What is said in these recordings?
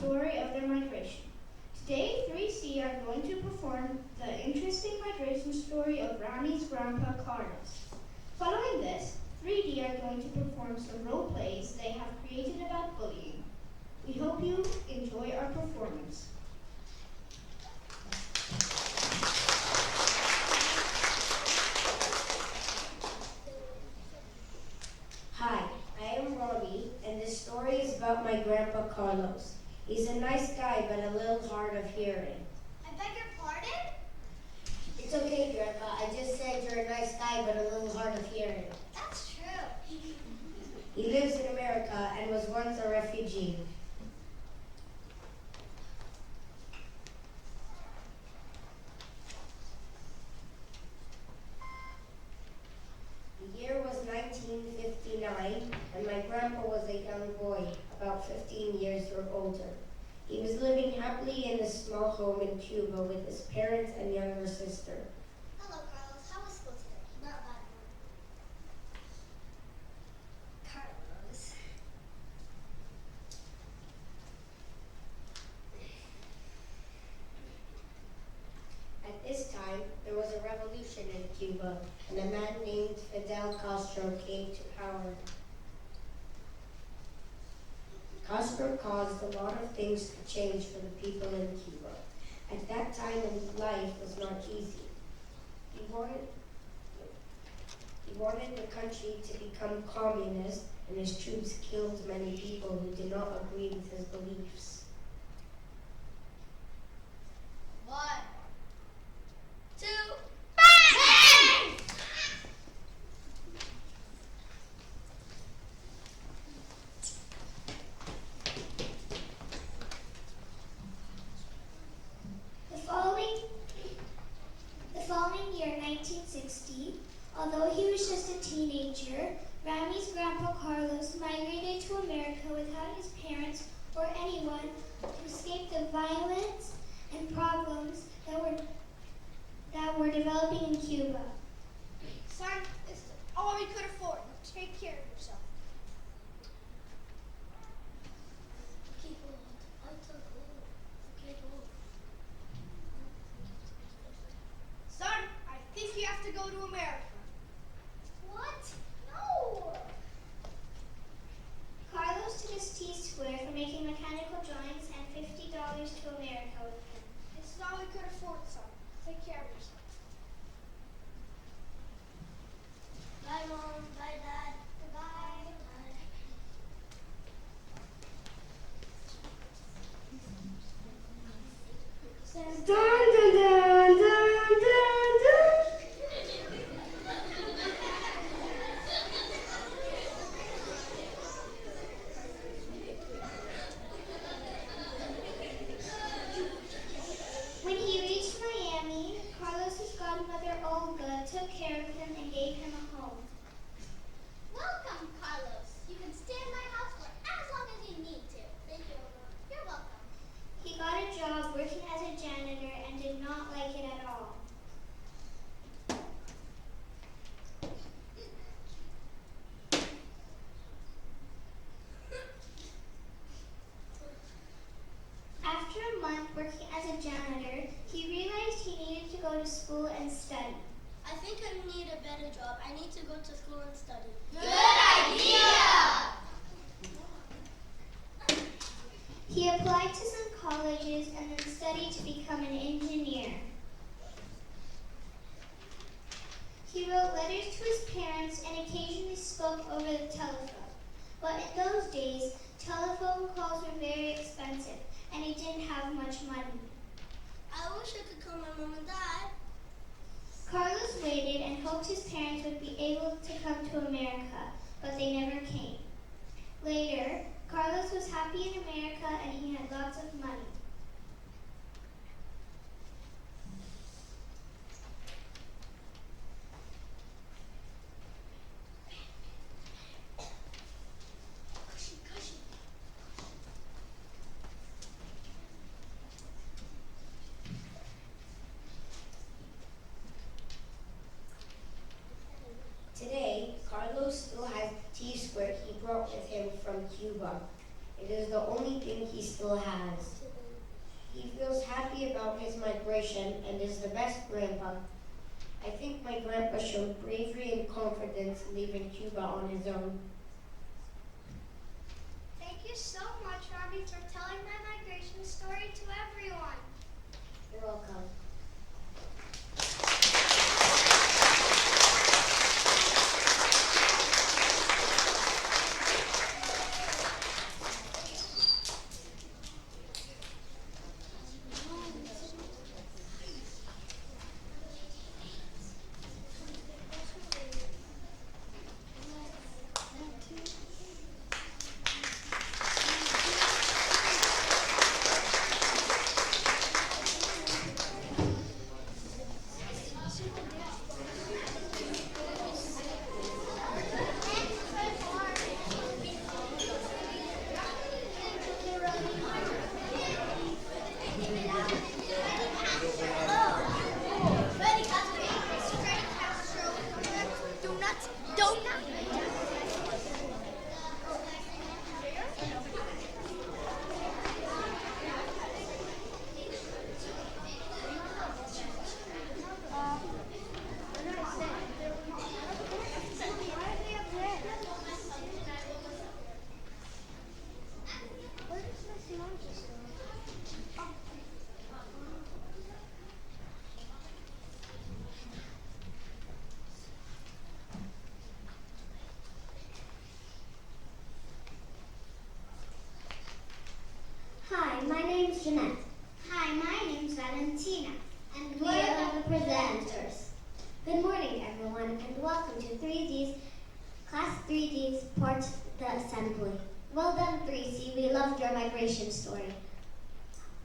story of their migration. Today, 3C are going to perform the interesting migration story of Rami's grandpa Carlos. Following this, 3D are going to perform some role plays they have created about bullying. We hope you enjoy our performance. Hi, I am Robbie, and this story is about my grandpa Carlos. He's a nice guy, but a little hard of hearing. I beg your pardon? It's okay, Grandpa. I just said you're a nice guy, but a little hard of hearing. That's true. He lives in America and was once a refugee. The year was 1959, and my grandpa was a young boy, about 15 years or older. He was living happily in a small home in Cuba with his parents and younger sister. Hello, Carlos. How was school today? Not a bad one. Carlos. At this time, there was a revolution in Cuba, and a man named Fidel Castro came to power. Castro caused a lot of things to change for the people in Cuba. At that time, life was not easy. He wanted the country to become communist, and his troops killed many people who did not agree with his beliefs. 1, 2, bang! The following year, 1960, although he was just a teenager, Rami's grandpa Carlos migrated to America without his parents or anyone to escape the violence and problems that were developing in Cuba. Son, it's all we could afford. Take care of yourself. Son, I think you have to go to America. What? No! Carlos took his T-square for making mechanical drawings and $50 to America with him. This is all we could afford, son. Take care of yourself. Bye, Mom. Bye, Dad. Bye. Dun, dun, dun, dun, dun, dun. When he reached Miami, Carlos's godmother Olga took care of him and gave him a home. Welcome, Carlos. You can stay in my house for as long as you need to. Thank you, Olga. You're welcome. He got a job working as a janitor and did not like it at all. After a month working as a janitor, he realized he needed to go to school and study. I think I need a better job. I need to go to school and study. Good idea! He applied to some colleges and then studied to become an engineer. He wrote letters to his parents and occasionally spoke over the telephone. But in those days, telephone calls were very expensive and he didn't have much money. I wish I could call my mom and dad. Carlos waited and hoped his parents would be able to come to America, but they never came. Later, Carlos was happy in America and he had lots of money. Today, Carlos still has the T-square he brought with him from Cuba. It is the only thing he still has. has. He feels happy about his migration and is the best grandpa. I think my grandpa showed bravery and confidence leaving Cuba on his own. Thank you so much, Robbie, for telling my migration story to everyone. You're welcome. Hi, my name's Jeanette. Hi, my name's Valentina. And we are the presenters. Good morning, everyone, and welcome to 3D's Class 3D's Part the Assembly. Well done, 3C. We loved your migration story.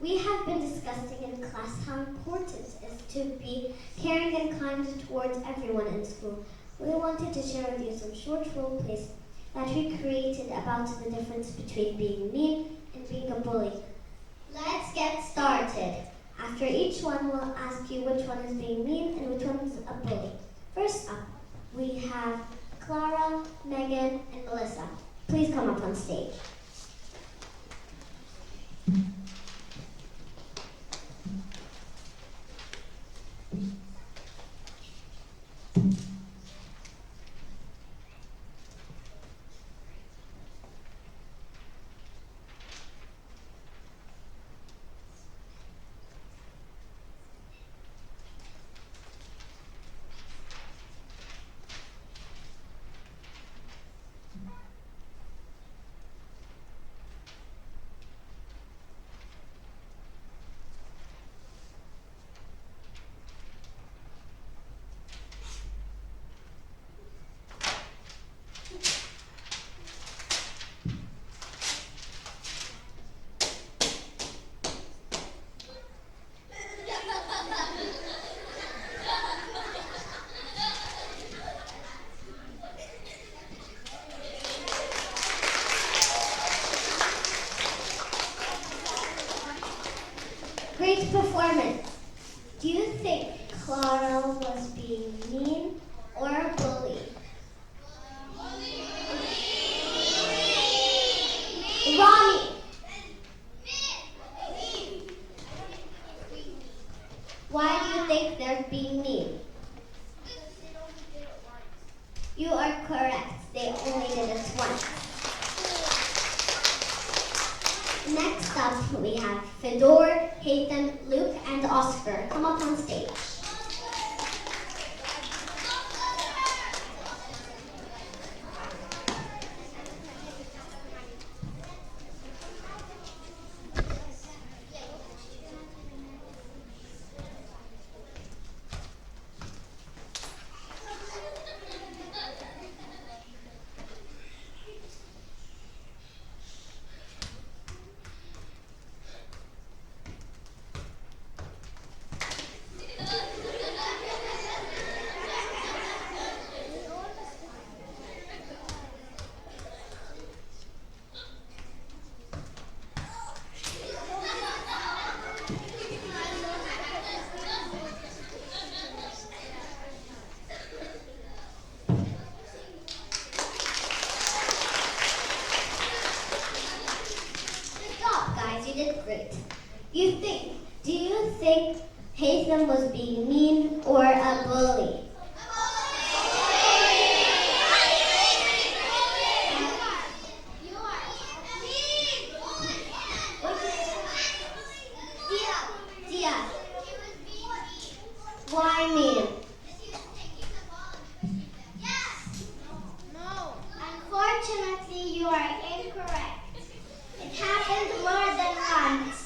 We have been discussing in class how important it is to be caring and kind towards everyone in school. We wanted to share with you some short role plays that we created about the difference between being mean and being a bully. Let's get started. After each one, we'll ask you which one is being mean and which one is a bully. First up, we have Clara, Megan, and Melissa. Please come up on stage. Great performance. Do you think Clara was being mean or a bully? Ronnie. Why do you think they're being mean? You are correct. They only did it once. Next up, we have Fedor, Hayden, Luke, and Oscar. Come up on stage. Great. Do you think Haytham was being mean or a bully? Dia, why mean? No. Unfortunately, you are incorrect. It happened more than once.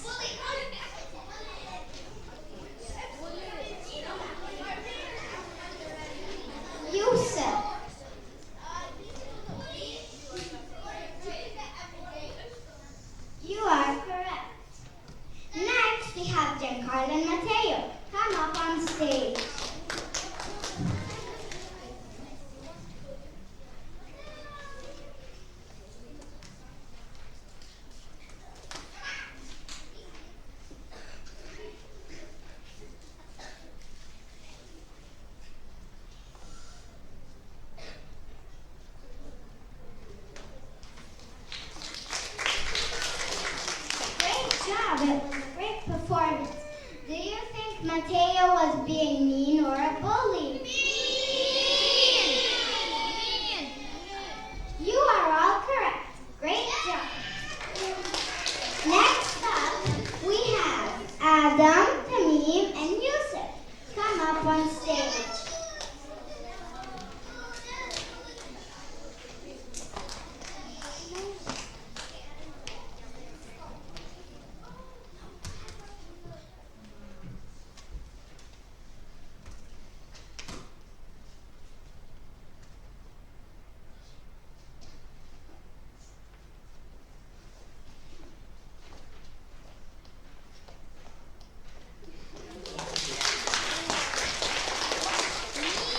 Yusuf. You are correct. Next, we have Giancarlo and Mateo. Come up on stage. Great job. It was a great performance. Do you think Mateo was being mean or a bully? You are all correct. Great job. Next up, we have Adam, Tamim, and Yusuf. Come up on stage.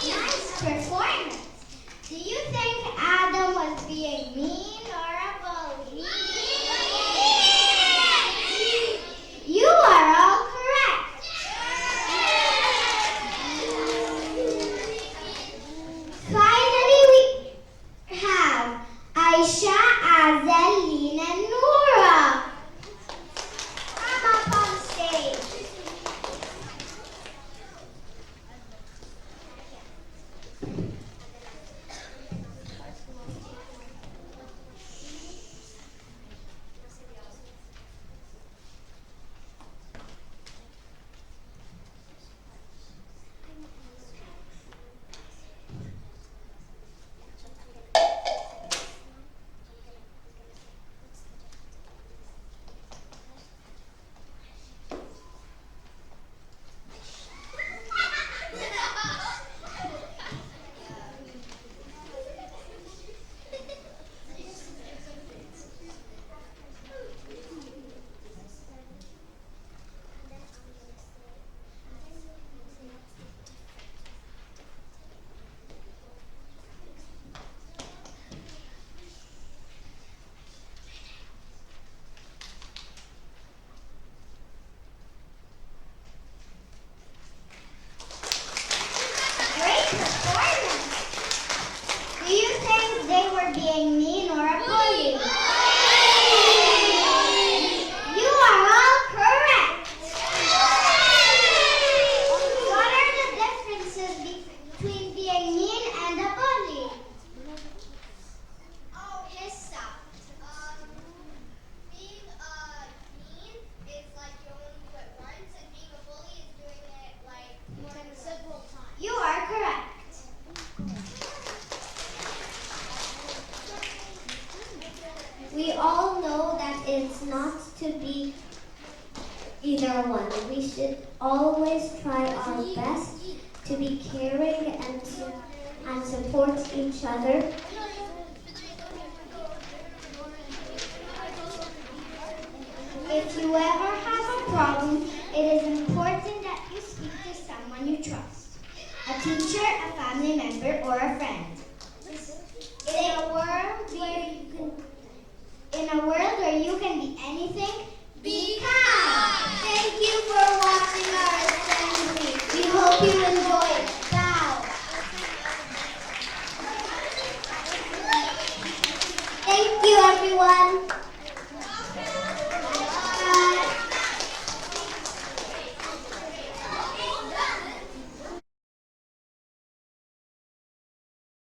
Nice performance. Do you think Adam was being mean or a bully? You are all correct. Finally, we have Aisha, Azel, Lynn, and Noura. Come up on stage. Great performance. Do you think they were being mean or a bully? You are all correct. What are the differences between being mean and a bully? Oh, his stuff. Being mean is like you only do it once, and being a bully is doing it like several times. You are correct. We all know that it's not to be either one. We should always try our best to be caring and support each other. If you ever have a problem, it is important that you speak to someone you trust. A teacher, a family member, or a friend. In a world where you can be anything, be kind. Thank you for watching our assembly. We hope you enjoyed. Bow. Thank you, everyone.